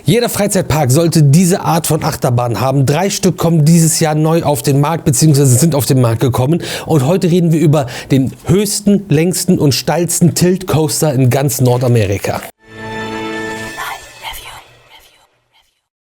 Jeder Freizeitpark sollte diese Art von Achterbahn haben. 3 Stück kommen dieses Jahr neu auf den Markt bzw. sind auf den Markt gekommen. Und heute reden wir über den höchsten, längsten und steilsten Tilt Coaster in ganz Nordamerika.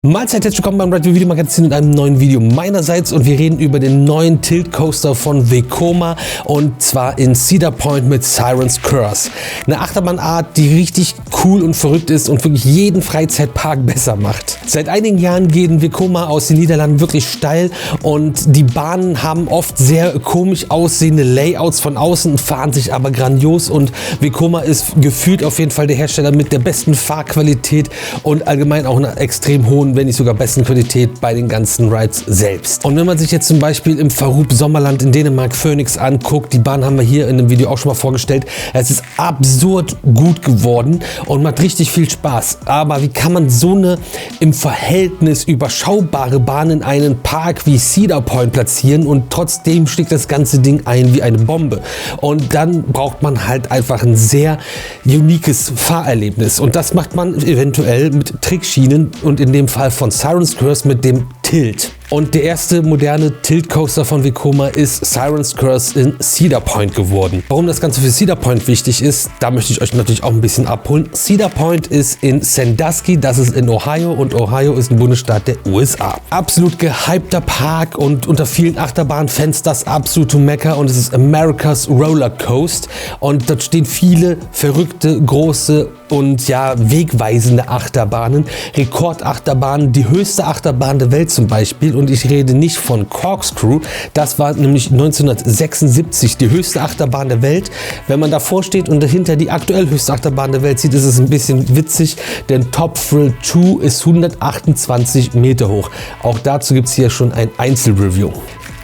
Mahlzeit, herzlich willkommen beim Ride Video Magazin mit einem neuen Video meinerseits und wir reden über den neuen Tilt Coaster von Vekoma und zwar in Cedar Point mit Siren's Curse. Eine Achterbahnart, die richtig cool und verrückt ist und wirklich jeden Freizeitpark besser macht. Seit einigen Jahren gehen Vekoma aus den Niederlanden wirklich steil und die Bahnen haben oft sehr komisch aussehende Layouts von außen, fahren sich aber grandios und Vekoma ist gefühlt auf jeden Fall der Hersteller mit der besten Fahrqualität und allgemein auch einer extrem hohen, wenn nicht sogar besten Qualität bei den ganzen Rides selbst. Und wenn man sich jetzt zum Beispiel im Farup Sommerland in Dänemark Phoenix anguckt, die Bahn haben wir hier in dem Video auch schon mal vorgestellt, es ist absurd gut geworden und macht richtig viel Spaß. Aber wie kann man so eine im Verhältnis überschaubare Bahn in einen Park wie Cedar Point platzieren und trotzdem schlägt das ganze Ding ein wie eine Bombe? Und dann braucht man halt einfach ein sehr uniques Fahrerlebnis und das macht man eventuell mit Trickschienen und in dem Fall von Siren's Curse mit dem Tilt. Und der erste moderne Tilt Coaster von Vekoma ist Siren's Curse in Cedar Point geworden. Warum das Ganze für Cedar Point wichtig ist, da möchte ich euch natürlich auch ein bisschen abholen. Cedar Point ist in Sandusky, das ist in Ohio und Ohio ist ein Bundesstaat der USA. Absolut gehypter Park und unter vielen Achterbahn-Fans das absolute Mekka und es ist America's Roller Coast und dort stehen viele verrückte, große und ja, wegweisende Achterbahnen, Rekordachterbahnen, die höchste Achterbahn der Welt zum Beispiel und ich rede nicht von Corkscrew, das war nämlich 1976 die höchste Achterbahn der Welt. Wenn man davor steht und dahinter die aktuell höchste Achterbahn der Welt sieht, ist es ein bisschen witzig, denn Top Thrill 2 ist 128 Meter hoch. Auch dazu gibt es hier schon ein Einzelreview.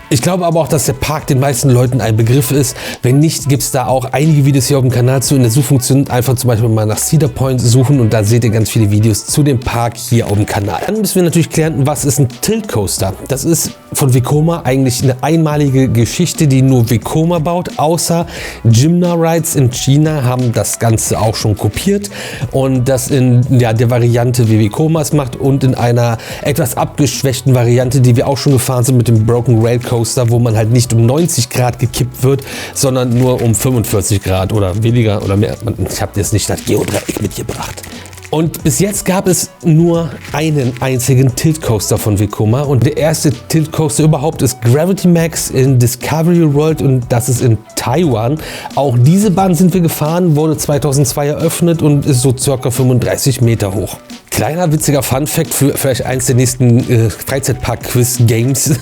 Ich glaube aber auch, dass der Park den meisten Leuten ein Begriff ist. Wenn nicht, gibt es da auch einige Videos hier auf dem Kanal zu. In der Suchfunktion einfach zum Beispiel mal nach Cedar Point suchen und da seht ihr ganz viele Videos zu dem Park hier auf dem Kanal. Dann müssen wir natürlich klären, was ist ein Tilt Coaster? Das ist von Vekoma eigentlich eine einmalige Geschichte, die nur Vekoma baut, außer Jimna Rides in China haben das Ganze auch schon kopiert und das in der Variante, wie Vekoma es macht und in einer etwas abgeschwächten Variante, die wir auch schon gefahren sind mit dem Broken Rail Coaster, wo man halt nicht um 90 Grad gekippt wird, sondern nur um 45 Grad oder weniger oder mehr. Ich habe jetzt nicht das Geodreieck mitgebracht. Und bis jetzt gab es nur einen einzigen Tilt Coaster von Vekoma und der erste Tilt Coaster überhaupt ist Gravity Max in Discovery World und das ist in Taiwan. Auch diese Bahn sind wir gefahren, wurde 2002 eröffnet und ist so ca. 35 Meter hoch. Kleiner witziger Funfact für vielleicht eins der nächsten Freizeitpark-Quiz-Games.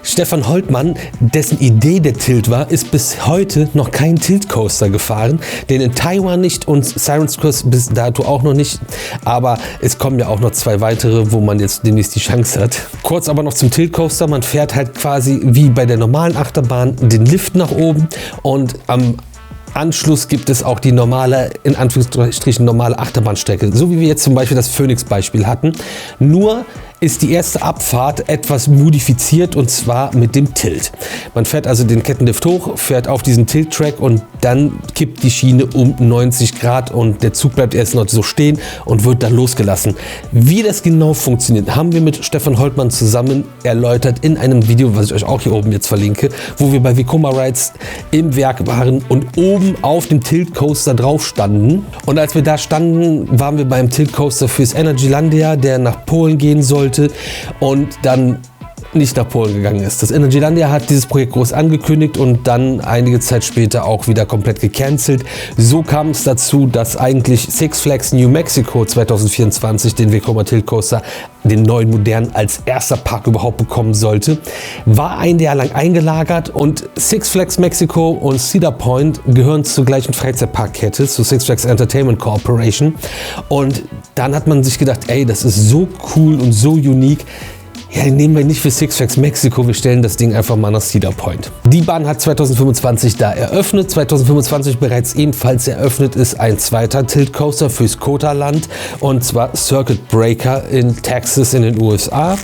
Stefan Holtmann, dessen Idee der Tilt war, ist bis heute noch kein Tilt-Coaster gefahren. Den in Taiwan nicht und Siren's Curse bis dato auch noch nicht. Aber es kommen ja auch noch 2 weitere, wo man jetzt demnächst die Chance hat. Kurz aber noch zum Tilt-Coaster. Man fährt halt quasi wie bei der normalen Achterbahn den Lift nach oben und am Anschluss gibt es auch die normale, in Anführungsstrichen normale Achterbahnstrecke, so wie wir jetzt zum Beispiel das Phoenix-Beispiel hatten. Nur ist die erste Abfahrt etwas modifiziert und zwar mit dem Tilt. Man fährt also den Kettenlift hoch, fährt auf diesen Tilt-Track und dann kippt die Schiene um 90 Grad und der Zug bleibt erst noch so stehen und wird dann losgelassen. Wie das genau funktioniert, haben wir mit Stefan Holtmann zusammen erläutert in einem Video, was ich euch auch hier oben jetzt verlinke, wo wir bei Vekoma Rides im Werk waren und oben auf dem Tilt Coaster drauf standen. Und als wir da standen, waren wir beim Tilt Coaster fürs Energylandia, der nach Polen gehen sollte und dann nicht nach Polen gegangen ist. Das Energylandia hat dieses Projekt groß angekündigt und dann einige Zeit später auch wieder komplett gecancelt. So kam es dazu, dass eigentlich Six Flags New Mexico 2024 den Vekoma Tilt Coaster, den neuen modernen, als erster Park überhaupt bekommen sollte. War ein Jahr lang eingelagert und Six Flags Mexico und Cedar Point gehören zur gleichen Freizeitparkkette, zu Six Flags Entertainment Corporation. Und dann hat man sich gedacht, ey, das ist so cool und so unique. ja, den nehmen wir nicht für Six Flags Mexiko, wir stellen das Ding einfach mal nach Cedar Point. Die Bahn hat 2025 da eröffnet, 2025 bereits ebenfalls eröffnet ist ein zweiter Tilt Coaster fürs Kota-Land, und zwar Circuit Breaker in Texas in den USA,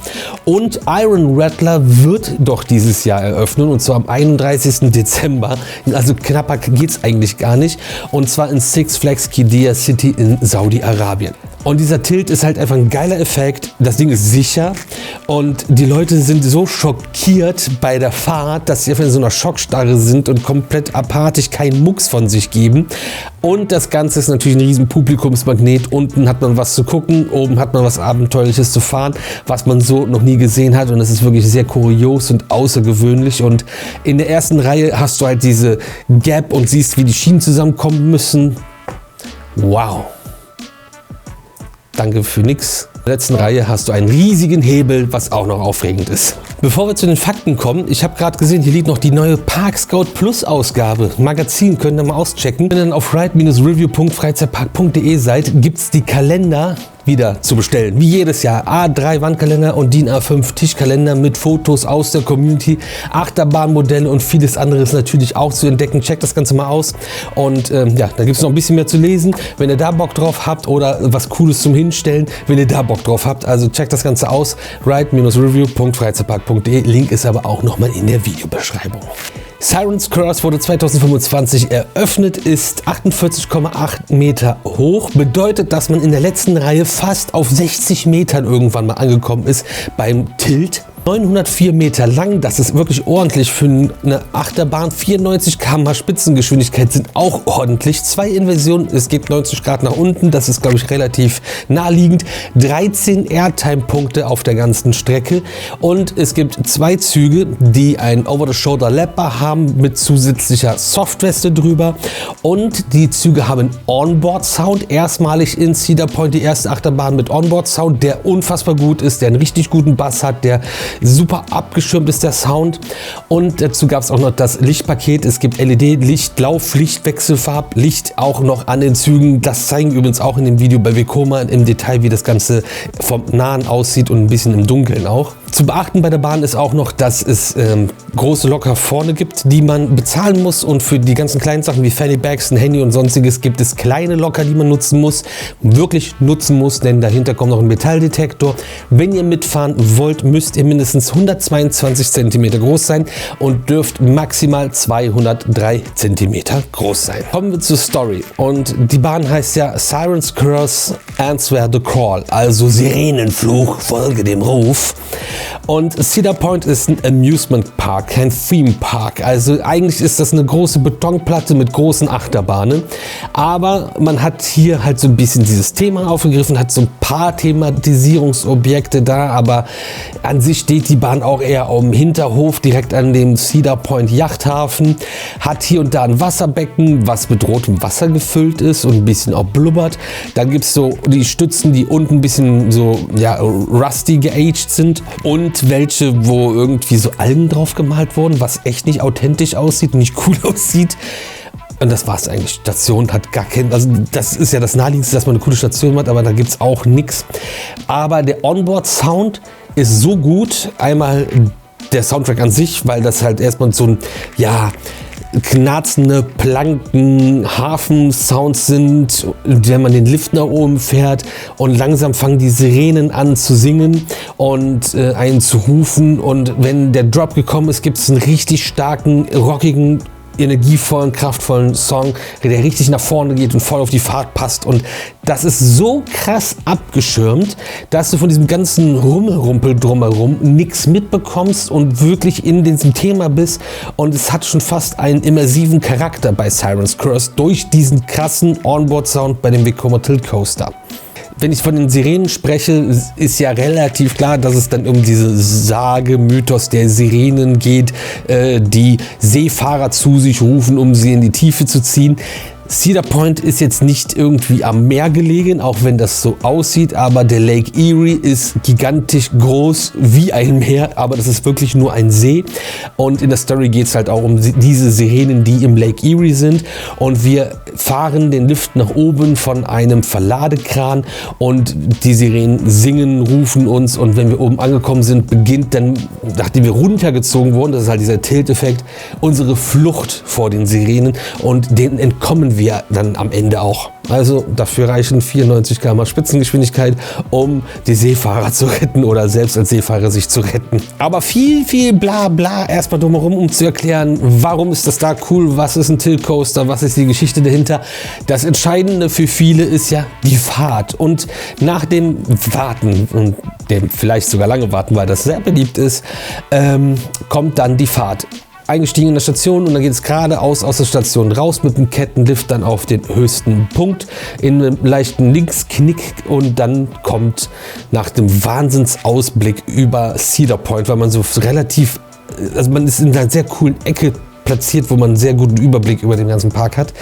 und Iron Rattler wird doch dieses Jahr eröffnen, und zwar am 31. Dezember, also knapper geht's eigentlich gar nicht, und zwar in Six Flags Qiddiya City in Saudi-Arabien. Und dieser Tilt ist halt einfach ein geiler Effekt, das Ding ist sicher und die Leute sind so schockiert bei der Fahrt, dass sie einfach in so einer Schockstarre sind und komplett apathisch keinen Mucks von sich geben. Und das Ganze ist natürlich ein riesen Publikumsmagnet. Unten hat man was zu gucken, oben hat man was Abenteuerliches zu fahren, was man so noch nie gesehen hat, und das ist wirklich sehr kurios und außergewöhnlich. Und in der ersten Reihe hast du halt diese Gap und siehst, wie die Schienen zusammenkommen müssen. Wow. Danke für nix. In der letzten Reihe hast du einen riesigen Hebel, was auch noch aufregend ist. Bevor wir zu den Fakten kommen, ich habe gerade gesehen, hier liegt noch die neue Park Scout Plus Ausgabe. Magazin, könnt ihr mal auschecken. Wenn ihr dann auf ride-review.freizeitpark.de seid, gibt es die Kalender wieder zu bestellen. Wie jedes Jahr. A3 Wandkalender und DIN A5 Tischkalender mit Fotos aus der Community, Achterbahnmodelle und vieles anderes natürlich auch zu entdecken. Checkt das Ganze mal aus. Und ja, da gibt es noch ein bisschen mehr zu lesen. Wenn ihr da Bock drauf habt oder was Cooles zum Hinstellen, wenn ihr da Bock drauf habt, also checkt das Ganze aus. ride-review.freizeitpark.de. Link ist aber auch nochmal in der Videobeschreibung. Siren's Curse wurde 2025 eröffnet, ist 48,8 Meter hoch, bedeutet, dass man in der letzten Reihe fast auf 60 Metern irgendwann mal angekommen ist beim Tilt. 904 Meter lang, das ist wirklich ordentlich für eine Achterbahn. 94 km/h Spitzengeschwindigkeit sind auch ordentlich. 2 Inversionen, es geht 90 Grad nach unten, das ist, glaube ich, relativ naheliegend. 13 Airtime-Punkte auf der ganzen Strecke, und es gibt 2 Züge, die ein Over-the-Shoulder-Lapper haben mit zusätzlicher Softweste drüber, und die Züge haben Onboard-Sound, erstmalig in Cedar Point die erste Achterbahn mit Onboard-Sound, der unfassbar gut ist, der einen richtig guten Bass hat, der super abgeschirmt ist, der Sound. Und dazu gab es auch noch das Lichtpaket. Es gibt LED-Licht, Lauf, Lichtwechselfarb, Licht auch noch an den Zügen. Das zeigen übrigens auch in dem Video bei Vekoma im Detail, wie das Ganze vom Nahen aussieht und ein bisschen im Dunkeln auch. Zu beachten bei der Bahn ist auch noch, dass es große Locker vorne gibt, die man bezahlen muss, und für die ganzen kleinen Sachen wie Fanny Bags, ein Handy und sonstiges gibt es kleine Locker, die man nutzen muss, wirklich nutzen muss, denn dahinter kommt noch ein Metalldetektor. Wenn ihr mitfahren wollt, müsst ihr mindestens 122 cm groß sein und dürft maximal 203 cm groß sein. Kommen wir zur Story, und die Bahn heißt ja Siren's Curse, Answer the Call, also Sirenenfluch, folge dem Ruf. Und Cedar Point ist ein Amusement Park, kein Theme Park. Also eigentlich ist das eine große Betonplatte mit großen Achterbahnen. Aber man hat hier halt so ein bisschen dieses Thema aufgegriffen, hat so ein paar Thematisierungsobjekte da. Aber an sich steht die Bahn auch eher auf dem Hinterhof, direkt an dem Cedar Point Yachthafen. Hat hier und da ein Wasserbecken, was mit rotem Wasser gefüllt ist und ein bisschen auch blubbert. Dann gibt es so die Stützen, die unten ein bisschen so, ja, rusty geaged sind. Und welche, wo irgendwie so Algen drauf gemalt wurden, was echt nicht authentisch aussieht, nicht cool aussieht. Und das war es eigentlich. Station hat gar keinen, also das ist ja das Naheliegendste, dass man eine coole Station hat, aber da gibt es auch nichts. Aber der Onboard-Sound ist so gut. Einmal der Soundtrack an sich, weil das halt erstmal so ein, ja, knarzende Planken, Hafen-Sounds sind, wenn man den Lift nach oben fährt, und langsam fangen die Sirenen an zu singen und einen zu rufen, und wenn der Drop gekommen ist, gibt es einen richtig starken, rockigen, energievollen, kraftvollen Song, der richtig nach vorne geht und voll auf die Fahrt passt, und das ist so krass abgeschirmt, dass du von diesem ganzen Rummelrumpel drumherum nichts mitbekommst und wirklich in diesem Thema bist, und es hat schon fast einen immersiven Charakter bei Siren's Curse durch diesen krassen Onboard-Sound bei dem Vekoma Tilt Coaster. Wenn ich von den Sirenen spreche, ist ja relativ klar, dass es dann um diese Sage, Mythos der Sirenen geht, die Seefahrer zu sich rufen, um sie in die Tiefe zu ziehen. Cedar Point ist jetzt nicht irgendwie am Meer gelegen, auch wenn das so aussieht, aber der Lake Erie ist gigantisch groß wie ein Meer, aber das ist wirklich nur ein See, und in der Story geht es halt auch um diese Sirenen, die im Lake Erie sind, und wir fahren den Lift nach oben von einem Verladekran und die Sirenen singen, rufen uns, und wenn wir oben angekommen sind, beginnt dann, nachdem wir runtergezogen wurden, das ist halt dieser Tilt-Effekt, unsere Flucht vor den Sirenen, und denen entkommen wir dann am Ende auch. Also dafür reichen 94 km/h Spitzengeschwindigkeit, um die Seefahrer zu retten oder selbst als Seefahrer sich zu retten. Aber viel bla bla erstmal drumherum, um zu erklären, warum ist das da cool, was ist ein Tilt Coaster, was ist die Geschichte dahinter. Das Entscheidende für viele ist ja die Fahrt, und nach dem Warten, und dem vielleicht sogar lange Warten, weil das sehr beliebt ist, kommt dann die Fahrt. Eingestiegen in der Station, und dann geht es geradeaus aus der Station raus mit dem Kettenlift dann auf den höchsten Punkt in einem leichten Linksknick, und dann kommt nach dem Wahnsinnsausblick über Cedar Point, weil man so relativ, also man ist in einer sehr coolen Ecke platziert, wo man einen sehr guten Überblick über den ganzen Park hat,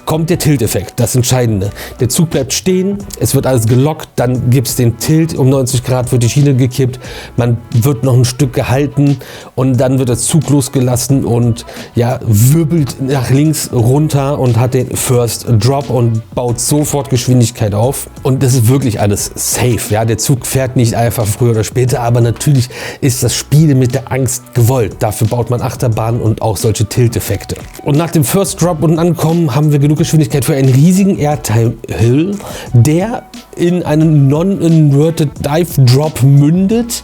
kommt der Tilt-Effekt, das Entscheidende. Der Zug bleibt stehen, es wird alles gelockt, dann gibt es den Tilt, um 90 Grad wird die Schiene gekippt, man wird noch ein Stück gehalten, und dann wird der Zug losgelassen und ja, wirbelt nach links runter und hat den First Drop und baut sofort Geschwindigkeit auf. Und das ist wirklich alles safe. Ja? Der Zug fährt nicht einfach früher oder später, aber natürlich ist das Spiel mit der Angst gewollt. Dafür baut man Achterbahnen und auch solche Tilt-Effekte. Und nach dem First Drop und Ankommen haben wir genug Geschwindigkeit für einen riesigen Airtime Hill, der in einen Non-Inverted Dive Drop mündet,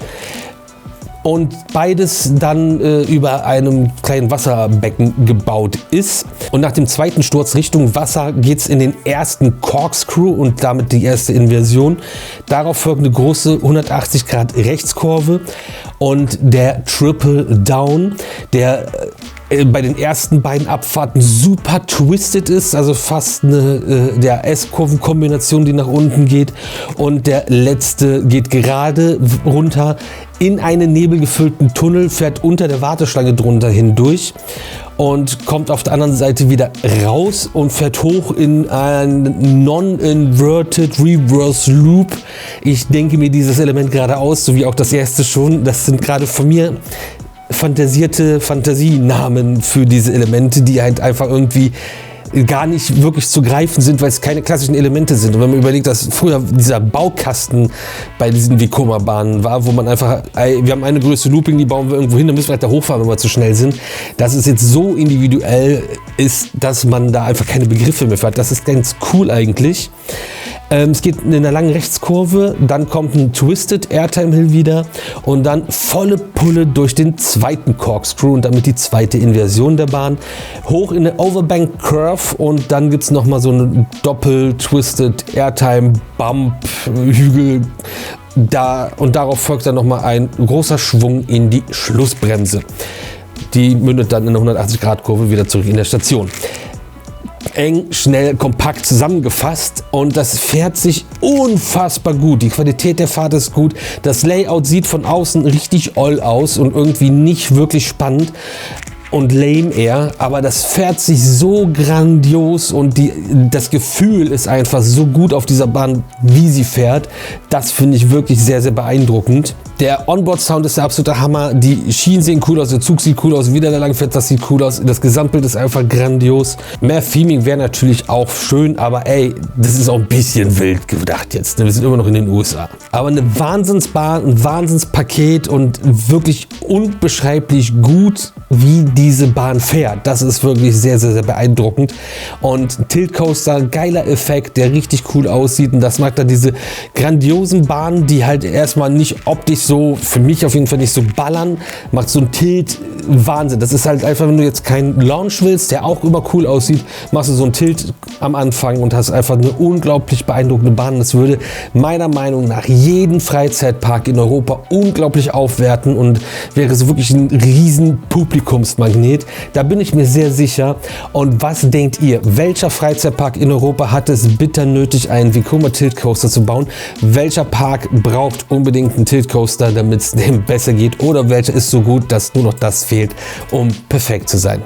und beides dann über einem kleinen Wasserbecken gebaut ist. Und nach dem zweiten Sturz Richtung Wasser geht es in den ersten Corkscrew und damit die erste Inversion. Darauf folgt eine große 180 Grad Rechtskurve und der Triple Down, der bei den ersten beiden Abfahrten super twisted ist, also fast eine der S-Kurven-Kombination, die nach unten geht, und der letzte geht gerade runter in einen nebelgefüllten Tunnel, fährt unter der Warteschlange drunter hindurch und kommt auf der anderen Seite wieder raus und fährt hoch in einen Non-Inverted Reverse Loop. Ich denke mir dieses Element gerade aus, so wie auch das erste schon. Das sind gerade von mir fantasierte Fantasienamen für diese Elemente, die halt einfach irgendwie gar nicht wirklich zu greifen sind, weil es keine klassischen Elemente sind. Und wenn man überlegt, dass früher dieser Baukasten bei diesen Vekoma-Bahnen war, wo man einfach, wir haben eine größere Looping, die bauen wir irgendwo hin, dann müssen wir weiter hochfahren, wenn wir zu schnell sind. Dass es jetzt so individuell ist, dass man da einfach keine Begriffe mehr hat. Das ist ganz cool eigentlich. Es geht in einer langen Rechtskurve, dann kommt ein Twisted Airtime Hill wieder und dann volle Pulle durch den zweiten Corkscrew und damit die zweite Inversion der Bahn. Hoch in eine Overbank Curve und dann gibt es nochmal so einen Doppel-Twisted Airtime Bump Hügel. Und darauf folgt dann nochmal ein großer Schwung in die Schlussbremse. Die mündet dann in eine 180-Grad-Kurve wieder zurück in der Station. Eng, schnell, kompakt zusammengefasst und das fährt sich unfassbar gut. Die Qualität der Fahrt ist gut. Das Layout sieht von außen richtig oll aus und irgendwie nicht wirklich spannend und lame eher, aber das fährt sich so grandios und das Gefühl ist einfach so gut auf dieser Bahn, wie sie fährt. Das finde ich wirklich sehr, sehr beeindruckend. Der Onboard-Sound ist der absolute Hammer. Die Schienen sehen cool aus, der Zug sieht cool aus, wieder der Langfett, das sieht cool aus. Das Gesamtbild ist einfach grandios. Mehr Theming wäre natürlich auch schön, aber ey, das ist auch ein bisschen wild gedacht jetzt. Wir sind immer noch in den USA. Aber eine Wahnsinnsbahn, ein Wahnsinnspaket und wirklich unbeschreiblich gut, wie diese Bahn fährt. Das ist wirklich sehr, sehr, sehr beeindruckend. Und Tilt Coaster, geiler Effekt, der richtig cool aussieht. Und das mag da diese grandiosen Bahnen, die halt erstmal nicht optisch so, für mich auf jeden Fall nicht so ballern, macht so ein Tilt Wahnsinn. Das ist halt einfach, wenn du jetzt keinen Launch willst, der auch immer cool aussieht, machst du so ein Tilt am Anfang und hast einfach eine unglaublich beeindruckende Bahn. Das würde meiner Meinung nach jeden Freizeitpark in Europa unglaublich aufwerten und wäre so wirklich ein riesen Publikumsmagnet. Da bin ich mir sehr sicher. Und was denkt ihr? Welcher Freizeitpark in Europa hat es bitter nötig, einen Vekoma Tilt Coaster zu bauen? Welcher Park braucht unbedingt einen Tilt Coaster, damit es dem besser geht? Oder welcher ist so gut, dass nur noch das fehlt, um perfekt zu sein?